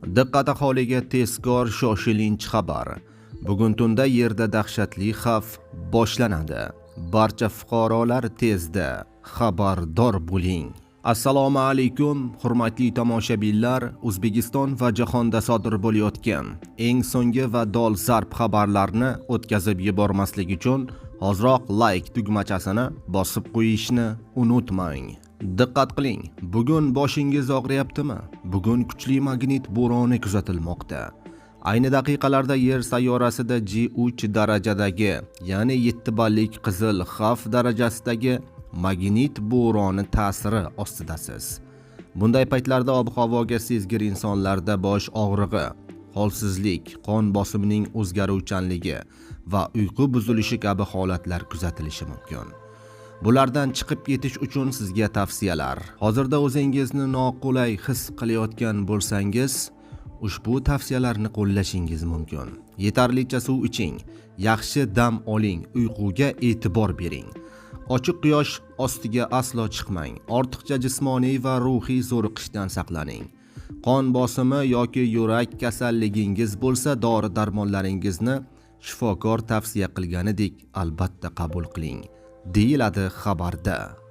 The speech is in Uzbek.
Diqqat aholiga tezkor shoshilinch xabar. Bugun tunda yerda dahshatli xavf boshlanadi. Barcha fuqarolar tezda xabardor bo'ling. Assalomu alaykum, hurmatli tomoshabinlar. O'zbekiston va jahonda sodir bo'layotgan eng so'nggi va dolzarb xabarlarni o'tkazib yubormaslik uchun hoziroq like tugmachasini bosib qo'yishni unutmang. Diqqat qiling, bugun boshingiz og'riyaptimi? Bugun kuchli magnit bo'roni kuzatilmoqda. Ayni daqiqalarda yer sayyorasida G3 darajadagi, ya'ni 7 ballik qizil xavf darajasidagi magnit bo'roni ta'siri ostidasiz. Bunday paytlarda ob-havoga sezgir insonlarda bosh og'rig'i, holsizlik, qon bosimining o'zgaruvchanligi va uyqu buzilishi kabi holatlar kuzatilishi mumkin. Bulardan chiqib ketish uchun sizga tavsiyalar. Hozirda o'zingizni noqulay his qilayotgan bo'lsangiz, ushbu tavsiyalarni qo'llashingiz mumkin. Yetarlicha suv iching, yaxshi dam oling, uyquga e'tibor bering. Ochiq quyosh ostiga aslo chiqmang. Ortiqcha jismoniy va ruhiy zo'riqishdan saqlaning. Qon bosimi yoki yurak kasalligingiz bo'lsa, dori-darmonlaringizni shifokor tavsiya qilganidek albatta qabul qiling, deyiladi xabarda.